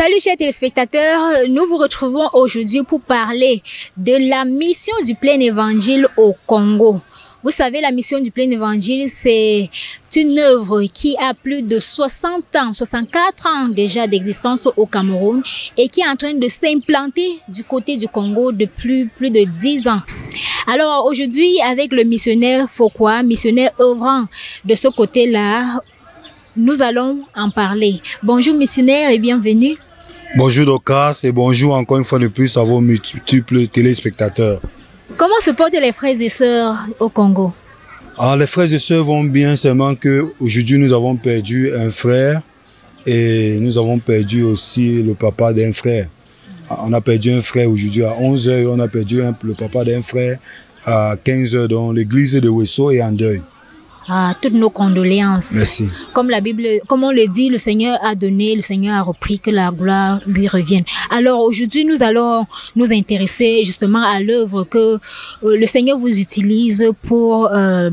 Salut chers téléspectateurs, nous vous retrouvons aujourd'hui pour parler de la mission du plein évangile au Congo. Vous savez, la mission du plein évangile, c'est une œuvre qui a plus de 60 ans, 64 ans déjà d'existence au Cameroun et qui est en train de s'implanter du côté du Congo depuis plus de 10 ans. Alors aujourd'hui, avec le missionnaire Fokwa, missionnaire œuvrant de ce côté-là, nous allons en parler. Bonjour missionnaire et bienvenue. Bonjour Docas et bonjour encore une fois de plus à vos multiples téléspectateurs. Comment se portent les frères et sœurs au Congo? Alors les frères et sœurs vont bien, seulement qu'aujourd'hui nous avons perdu un frère et nous avons perdu aussi le papa d'un frère. On a perdu un frère aujourd'hui à 11 h, on a perdu le papa d'un frère à 15 h, donc l'église de Wesso est en deuil. Ah, toutes nos condoléances. Merci. Comme la Bible, comme on le dit, le Seigneur a donné, le Seigneur a repris, que la gloire lui revienne. Alors aujourd'hui, nous allons nous intéresser justement à l'œuvre que le Seigneur vous utilise pour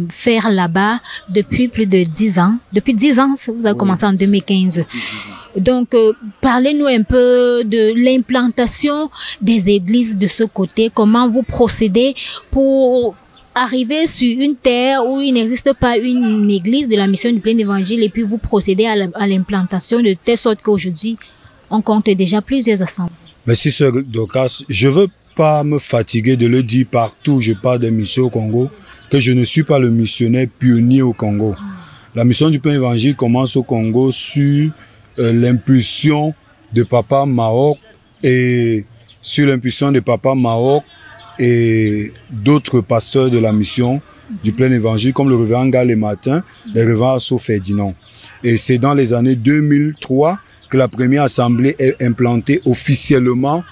faire là-bas depuis plus de 10 ans. Depuis 10 ans, vous avez commencé en 2015. Donc, parlez-nous un peu de l'implantation des églises de ce côté. Comment vous procédez pour arriver sur une terre où il n'existe pas une église de la mission du plein évangile et puis vous procédez à l'implantation de telle sorte qu'aujourd'hui, on compte déjà plusieurs assemblées. Merci, Sœur Docas. Je ne veux pas me fatiguer de le dire partout où je parle des missions au Congo, que je ne suis pas le missionnaire pionnier au Congo. La mission du plein évangile commence au Congo sur l'impulsion de Papa Maok et sur l'impulsion de Papa Maok et d'autres pasteurs de la mission du plein évangile comme le révérend Gall Martin, le révérend Asso Ferdinand. Et c'est dans les années 2003 que la première assemblée est implantée officiellement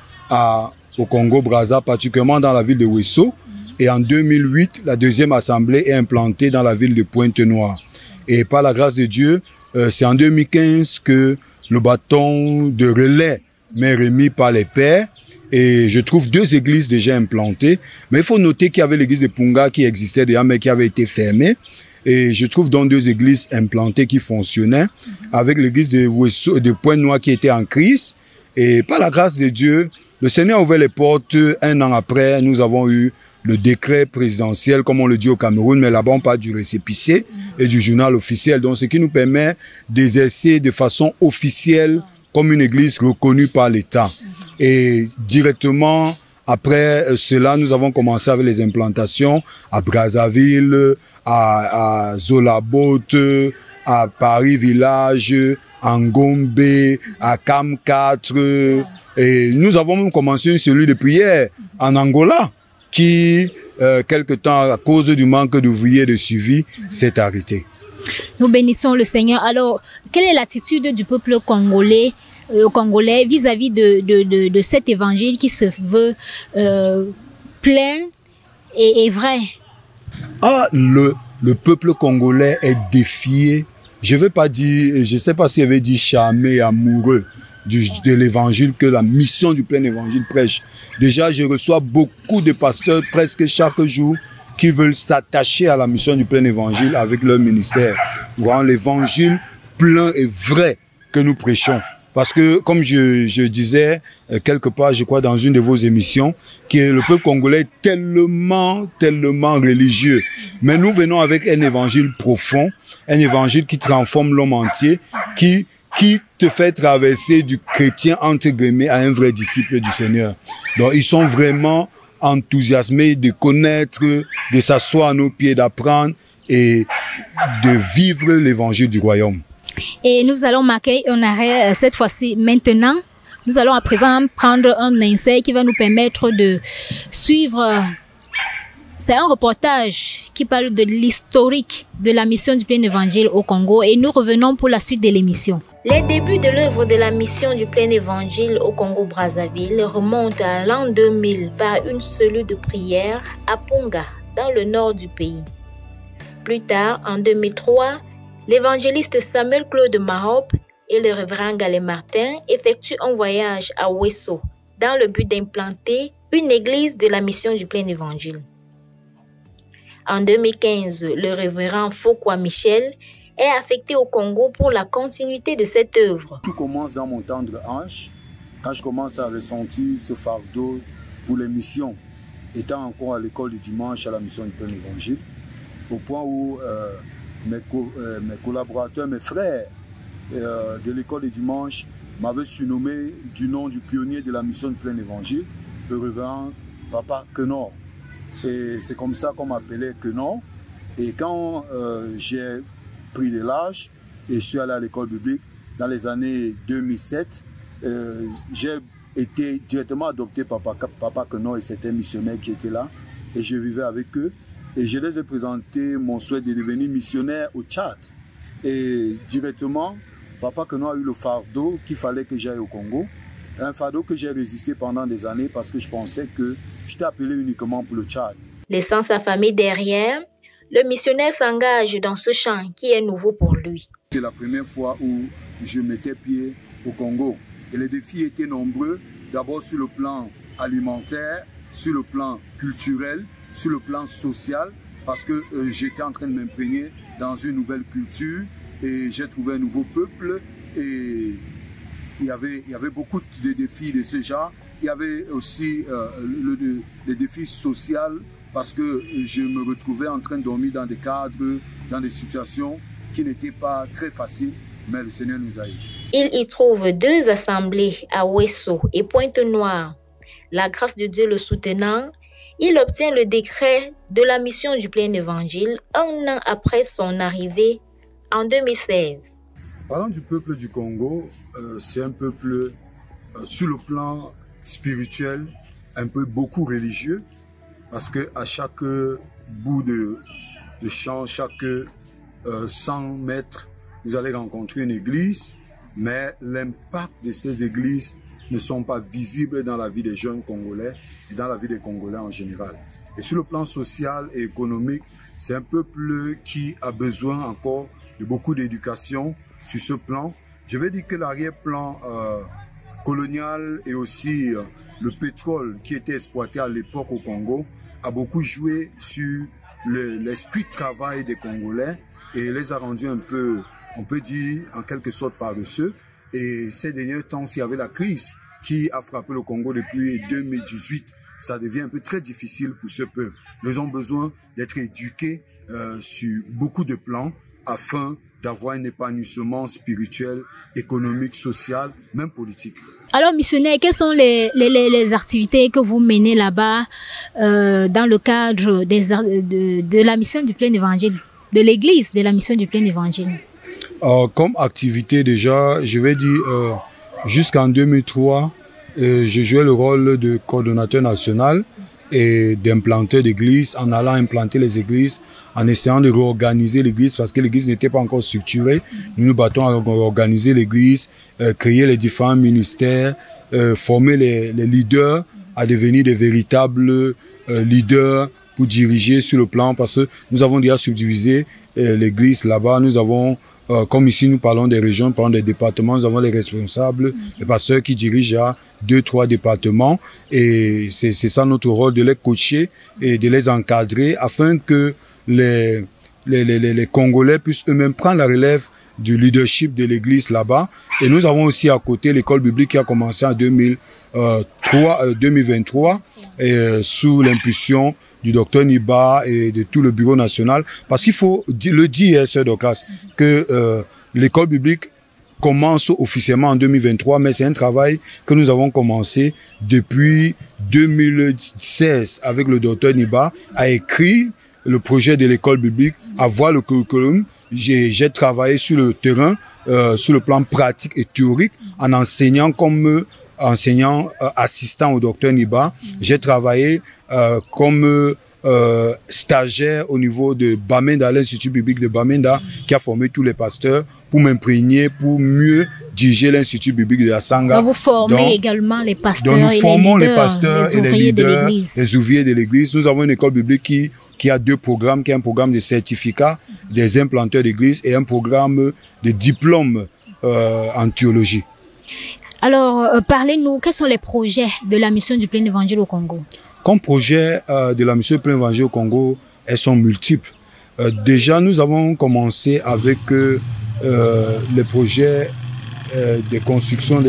au Congo-Brazza, particulièrement dans la ville de Wesso. Et en 2008, la deuxième assemblée est implantée dans la ville de Pointe-Noire. Et par la grâce de Dieu, c'est en 2015 que le bâton de relais m'est remis par les pères. Et je trouve 2 églises déjà implantées. Mais il faut noter qu'il y avait l'église de Punga qui existait déjà, mais qui avait été fermée. Et je trouve donc 2 églises implantées qui fonctionnaient, avec l'église de Pointe-Noire qui était en crise. Et par la grâce de Dieu, le Seigneur a ouvert les portes. 1 an après, nous avons eu le décret présidentiel, comme on le dit au Cameroun, mais là-bas on parle du récépissé et du journal officiel. Donc ce qui nous permet d'exercer de façon officielle comme une église reconnue par l'État. Et directement après cela, nous avons commencé avec les implantations à Brazzaville, à Zolabot, à Paris Village, à Ngombe, à Cam 4. Et nous avons même commencé une cellule de prière en Angola qui, quelque temps, à cause du manque d'ouvriers et de suivi, s'est arrêtée. Nous bénissons le Seigneur. Alors, quelle est l'attitude du peuple congolais vis-à-vis de cet évangile qui se veut plein et vrai? Ah, le peuple congolais est défié. Je veux pas dire, je sais pas si je vais dire charmé, amoureux de l'évangile que la mission du plein évangile prêche. Déjà, je reçois beaucoup de pasteurs presque chaque jour qui veulent s'attacher à la mission du plein évangile avec leur ministère. Voir l'évangile plein et vrai que nous prêchons. Parce que, comme je disais quelque part, je crois, dans une de vos émissions, que le peuple congolais est tellement religieux. Mais nous venons avec un évangile profond, un évangile qui transforme l'homme entier, qui te fait traverser du chrétien, entre guillemets, à un vrai disciple du Seigneur. Donc, ils sont vraiment enthousiasmés de connaître, de s'asseoir à nos pieds, d'apprendre et de vivre l'évangile du royaume. Et nous allons marquer un arrêt cette fois-ci maintenant. Nous allons à présent prendre un insert qui va nous permettre de suivre. C'est un reportage qui parle de l'historique de la mission du plein évangile au Congo et nous revenons pour la suite de l'émission. Les débuts de l'œuvre de la mission du plein évangile au Congo-Brazzaville remontent à l'an 2000 par une cellule de prière à Punga, dans le nord du pays. Plus tard, en 2003, l'évangéliste Samuel Claude Mahop et le révérend Gall Martin effectuent un voyage à Wesso dans le but d'implanter une église de la mission du plein évangile. En 2015, le révérend Fokwa Michel est affecté au Congo pour la continuité de cette œuvre. Tout commence dans mon tendre âge. quand je commence à ressentir ce fardeau pour les missions, étant encore à l'école du dimanche à la mission du plein évangile, au point où mes collaborateurs, mes frères de l'école du dimanche m'avaient surnommé du nom du pionnier de la mission du plein évangile, le révérend Papa Quenor. Et c'est comme ça qu'on m'appelait Quenor. Et quand j'ai pris de l'âge et je suis allé à l'école biblique dans les années 2007, j'ai été directement adopté par Papa Quenor et c'était missionnaire qui était là. Et je vivais avec eux. Et je les ai présenté mon souhait de devenir missionnaire au Tchad. Et directement, Papa Quenor a eu le fardeau qu'il fallait que j'aille au Congo. Un fardeau que j'ai résisté pendant des années parce que je pensais que j'étais appelé uniquement pour le Tchad. Laissant sa famille derrière, le missionnaire s'engage dans ce champ qui est nouveau pour lui. C'est la première fois où je mettais pied au Congo. Et les défis étaient nombreux, d'abord sur le plan alimentaire, sur le plan culturel, sur le plan social, parce que j'étais en train de m'imprégner dans une nouvelle culture et j'ai trouvé un nouveau peuple et il y avait beaucoup de défis de ce genre. Il y avait aussi les défis sociaux parce que je me retrouvais en train de dormir dans des cadres, dans des situations qui n'étaient pas très faciles, mais le Seigneur nous a aidés. Il y trouve 2 assemblées à Ouesso et Pointe-Noire. La grâce de Dieu le soutenant, il obtient le décret de la mission du plein évangile 1 an après son arrivée en 2016. Parlant du peuple du Congo, c'est un peuple sur le plan spirituel, un peu beaucoup religieux, parce que à chaque bout de champ, chaque 100 mètres, vous allez rencontrer une église, mais l'impact de ces églises ne sont pas visibles dans la vie des jeunes Congolais et dans la vie des Congolais en général. Et sur le plan social et économique, c'est un peuple qui a besoin encore de beaucoup d'éducation sur ce plan. Je vais dire que l'arrière-plan colonial et aussi le pétrole qui était exploité à l'époque au Congo a beaucoup joué sur l'esprit de travail des Congolais et les a rendus un peu, on peut dire, en quelque sorte paresseux. Et ces derniers temps, s'il y avait la crise qui a frappé le Congo depuis 2018, ça devient un peu très difficile pour ce peuple. Ils ont besoin d'être éduqués sur beaucoup de plans afin d'avoir un épanouissement spirituel, économique, social, même politique. Alors, missionnaire, quelles sont les activités que vous menez là-bas dans le cadre de la mission du plein évangile, de l'église de la mission du plein évangile? Comme activité déjà, je vais dire, jusqu'en 2003, j'ai joué le rôle de coordonnateur national et d'implanter l'église, en allant implanter les églises, en essayant de réorganiser l'église parce que l'église n'était pas encore structurée. Nous nous battons à organiser l'église, créer les différents ministères, former les leaders à devenir des véritables leaders pour diriger sur le plan, parce que nous avons déjà subdivisé l'église là-bas. Nous avons, comme ici nous parlons des régions, nous parlons des départements, nous avons les responsables, les pasteurs qui dirigent à 2-3 départements, et c'est ça notre rôle, de les coacher et de les encadrer afin que les Congolais puissent eux-mêmes prendre la relève du leadership de l'église là-bas. Et nous avons aussi à côté l'école biblique qui a commencé en 2023 sous l'impulsion du docteur Niba et de tout le bureau national. Parce qu'il faut le dire, sœur de classe, que l'école biblique commence officiellement en 2023, mais c'est un travail que nous avons commencé depuis 2016 avec le docteur Niba, à écrire le projet de l'école biblique, à voir le curriculum. J'ai travaillé sur le terrain, sur le plan pratique et théorique, en enseignant comme enseignant assistant au docteur Niba. J'ai travaillé comme stagiaire au niveau de Bamenda, l'Institut biblique de Bamenda, qui a formé tous les pasteurs pour m'imprégner, pour mieux diriger l'Institut biblique de la Sanga. Donc vous formez également les pasteurs, nous formons les pasteurs et les leaders, de les ouvriers de l'église. Nous avons une école biblique qui a 2 programmes, qui est un programme de certificat des implanteurs d'église et un programme de diplôme en théologie. Alors, parlez-nous, quels sont les projets de la mission du plein évangile au Congo? Comme projet de la mission du plein évangile au Congo, elles sont multiples. Déjà, nous avons commencé avec les projets de construction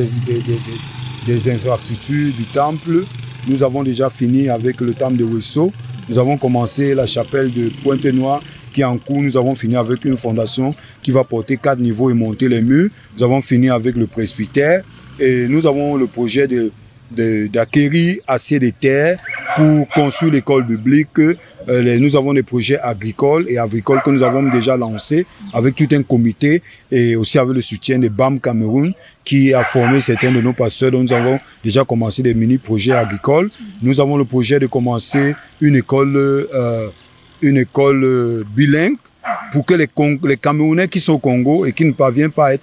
des infrastructures du temple. Nous avons déjà fini avec le temple de Wesso. Nous avons commencé la chapelle de Pointe-Noire qui est en cours. Nous avons fini avec une fondation qui va porter 4 niveaux et monter les murs. Nous avons fini avec le presbytère et nous avons le projet d'acquérir assez de terres pour construire l'école biblique. Nous avons des projets agricoles que nous avons déjà lancés avec tout un comité et aussi avec le soutien de BAM Cameroun qui a formé certains de nos pasteurs. Donc nous avons déjà commencé des mini-projets agricoles. Nous avons le projet de commencer une école bilingue pour que les Camerounais qui sont au Congo et qui ne parviennent pas à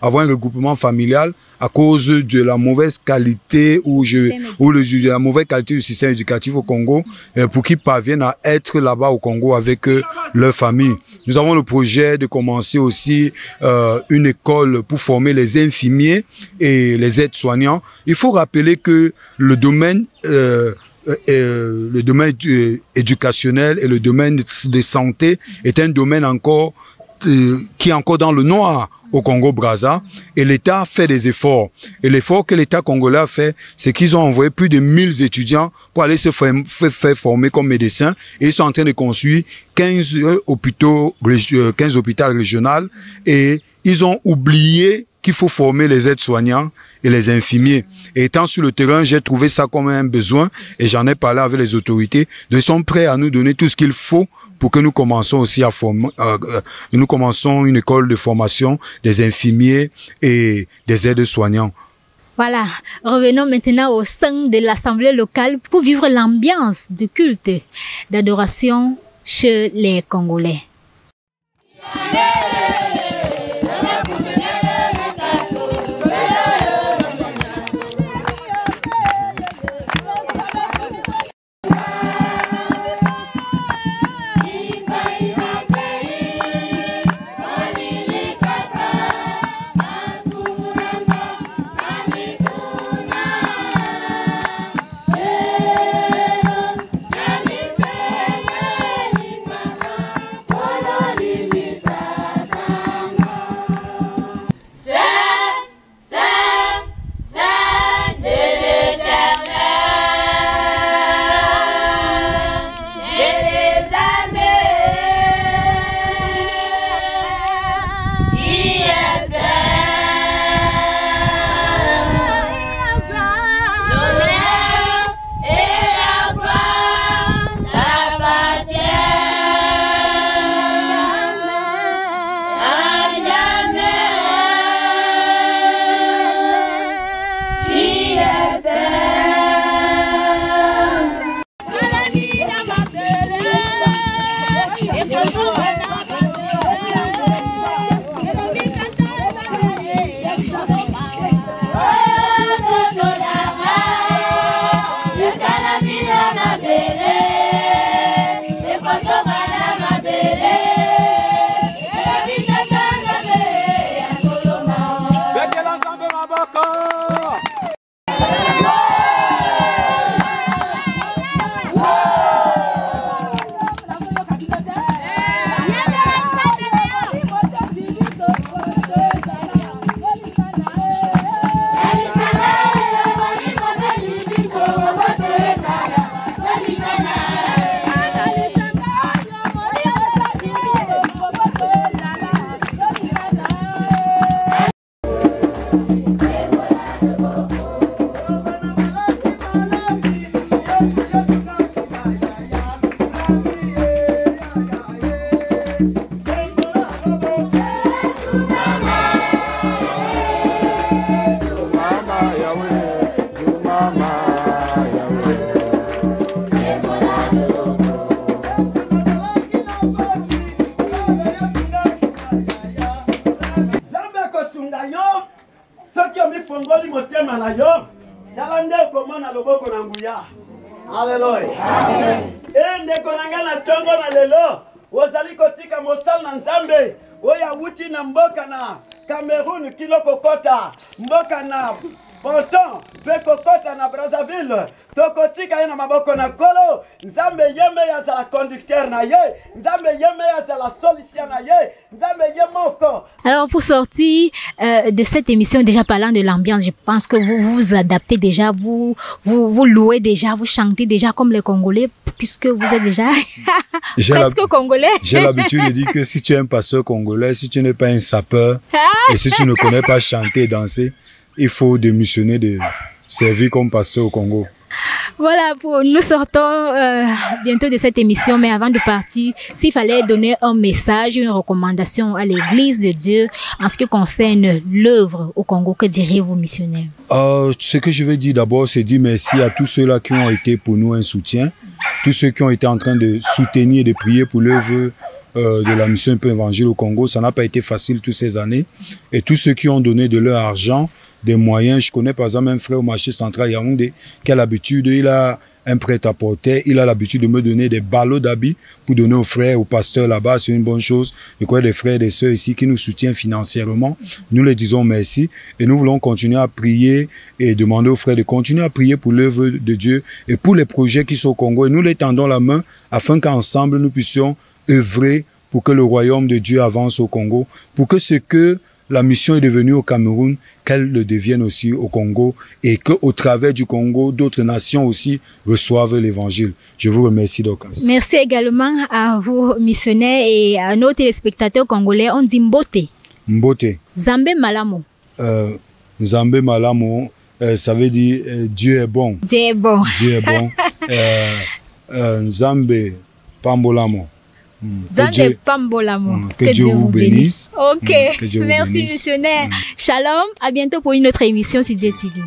avoir un regroupement familial à cause de la mauvaise qualité la mauvaise qualité du système éducatif au Congo, pour qu'ils parviennent à être là-bas au Congo avec leur famille. Nous avons le projet de commencer aussi une école pour former les infirmiers et les aides-soignants. Il faut rappeler que le domaine éducationnel et le domaine de santé est un domaine encore qui est encore dans le noir au Congo-Brazza, et l'État fait des efforts. Et l'effort que l'État congolais a fait, c'est qu'ils ont envoyé plus de 1000 étudiants pour aller se faire former comme médecins, et ils sont en train de construire 15 hôpitaux régionaux, et ils ont oublié qu'il faut former les aides-soignants et les infirmiers. Et étant sur le terrain, j'ai trouvé ça comme un besoin et j'en ai parlé avec les autorités. Ils sont prêts à nous donner tout ce qu'il faut pour que nous commençons aussi à former, nous commençons une école de formation des infirmiers et des aides-soignants. Voilà, revenons maintenant au sein de l'Assemblée locale pour vivre l'ambiance du culte d'adoration chez les Congolais. Cameroun kiloko kota mboka na Pourtant, Bekokota na Brazzaville, Tokotika na maboko na kolo, Nzambe yeme ya za conducteur na ye, Nzambe yeme ya za la solution na ye, Nzambe yemoko. Alors pour sortir de cette émission, déjà parlant de l'ambiance, je pense que vous vous adaptez déjà, vous louez déjà, vous chantez déjà comme les Congolais, puisque vous êtes déjà presque Congolais. J'ai l'habitude de dire que si tu es un pasteur congolais, si tu n'es pas un sapeur, et si tu ne connais pas chanter et danser, il faut démissionner de servir comme pasteur au Congo. Voilà, nous sortons bientôt de cette émission, mais avant de partir, s'il fallait donner un message, une recommandation à l'Église de Dieu en ce qui concerne l'œuvre au Congo, que diriez-vous, missionnaire? Ce que je veux dire d'abord, c'est dire merci à tous ceux-là qui ont été pour nous un soutien, tous ceux qui ont été en train de soutenir et de prier pour l'œuvre de la mission de l'Évangile au Congo. Ça n'a pas été facile toutes ces années. Et tous ceux qui ont donné de leur argent, des moyens. Je connais par exemple un frère au marché central Yaoundé qui a l'habitude, il a un prêt-à-porter, il a l'habitude de me donner des ballots d'habits pour donner aux frères, aux pasteurs là-bas, c'est une bonne chose. Je connais des frères et des sœurs ici qui nous soutiennent financièrement. Nous les disons merci et nous voulons continuer à prier et demander aux frères de continuer à prier pour l'œuvre de Dieu et pour les projets qui sont au Congo. Et nous les tendons la main afin qu'ensemble nous puissions œuvrer pour que le royaume de Dieu avance au Congo, pour que ce que la mission est devenue au Cameroun, qu'elle le devienne aussi au Congo et qu'au travers du Congo, d'autres nations aussi reçoivent l'évangile. Je vous remercie d'occasion. Merci également à vous, missionnaires, et à nos téléspectateurs congolais. On dit Mbote. Mbote. Zambé Malamo. Zambé Malamo, ça veut dire Dieu est bon. Dieu est bon. Dieu est bon. Zambé Pambolamo. Que Dieu vous bénisse. Ok, merci missionnaire. Shalom, à bientôt pour une autre émission sur Dieu TV.